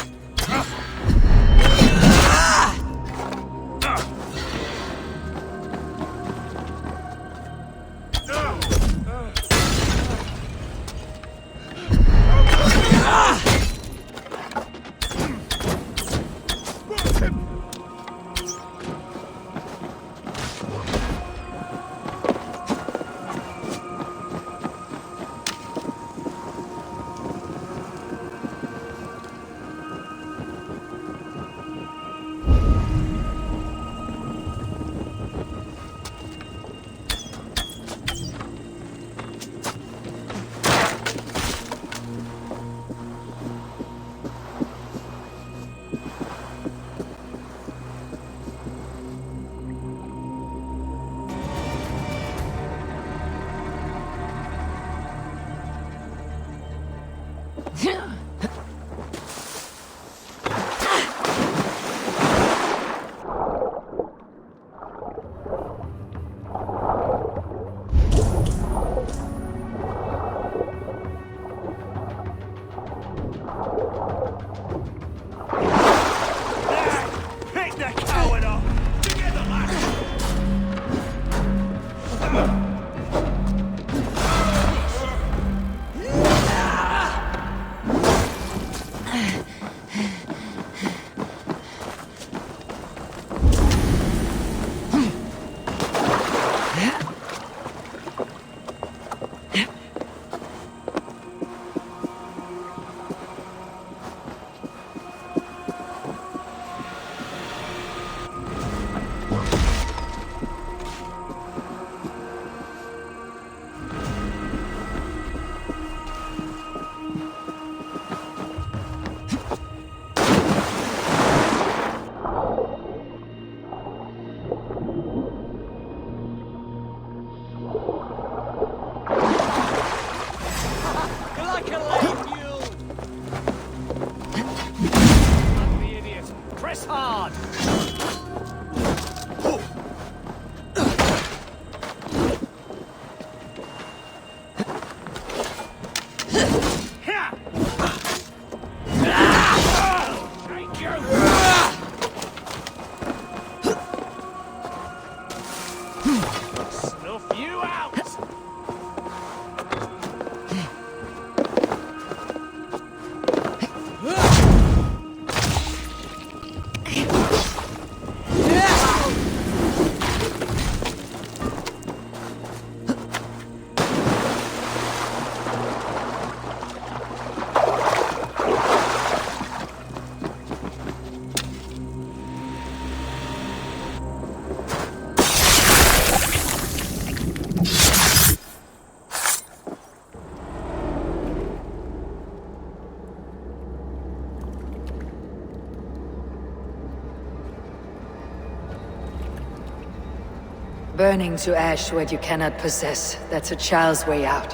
S2: Burning to ash what you cannot possess. That's a child's way out.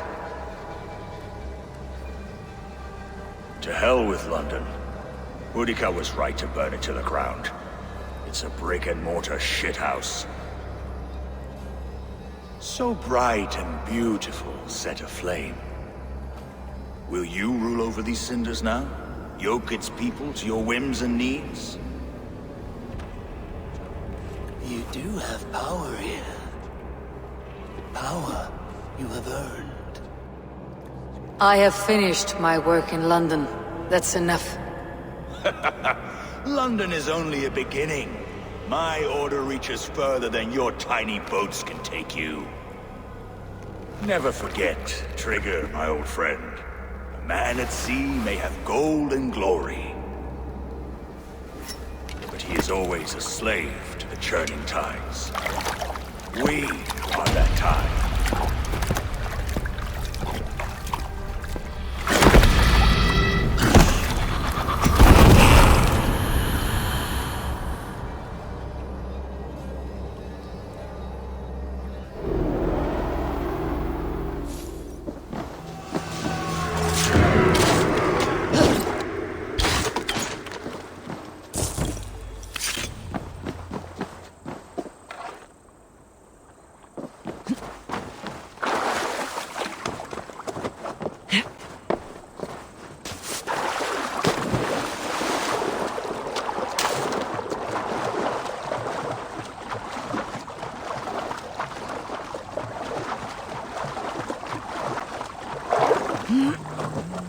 S14: To hell with London. Boudica was right to burn it to the ground. It's a brick-and-mortar shithouse. So bright and beautiful, set aflame. Will you rule over these cinders now? Yoke its people to your whims and needs?
S11: You do have power here. Power you have earned.
S2: I have finished my work in London. That's enough.
S14: London is only a beginning. My order reaches further than your tiny boats can take you. Never forget, Trigger, my old friend. A man at sea may have gold and glory, but he is always a slave to the churning tides. We are that tide.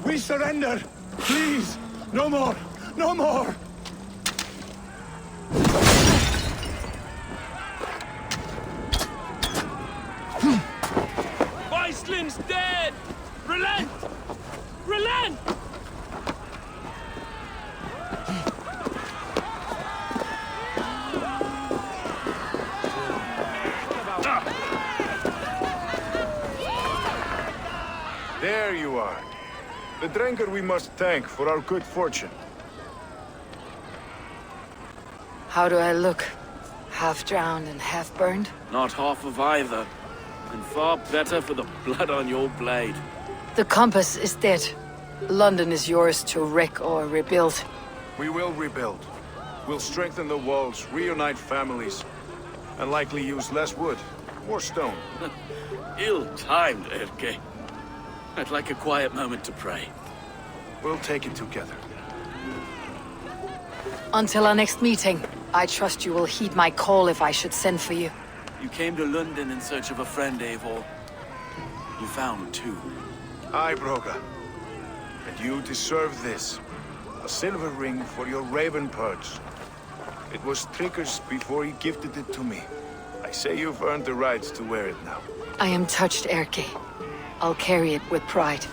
S3: We surrender! Please! No more! No more!
S1: Weislin's dead! Relent! Relent!
S4: There you are. The drinker we must thank for our good fortune.
S2: How do I look? Half drowned and half burned?
S1: Not half of either. And far better for the blood on your blade.
S2: The compass is dead. London is yours to wreck or rebuild.
S4: We will rebuild. We'll strengthen the walls, reunite families, and likely use less wood, more stone.
S1: Ill-timed, Erke. I'd like a quiet moment to pray.
S4: We'll take it together.
S2: Until our next meeting, I trust you will heed my call if I should send for you.
S1: You came to London in search of a friend, Eivor. You found two.
S4: Aye, Broga. And you deserve this. A silver ring for your raven perch. It was Trigger's before he gifted it to me. I say you've earned the right to wear it now.
S2: I am touched, Erke. I'll carry it with pride.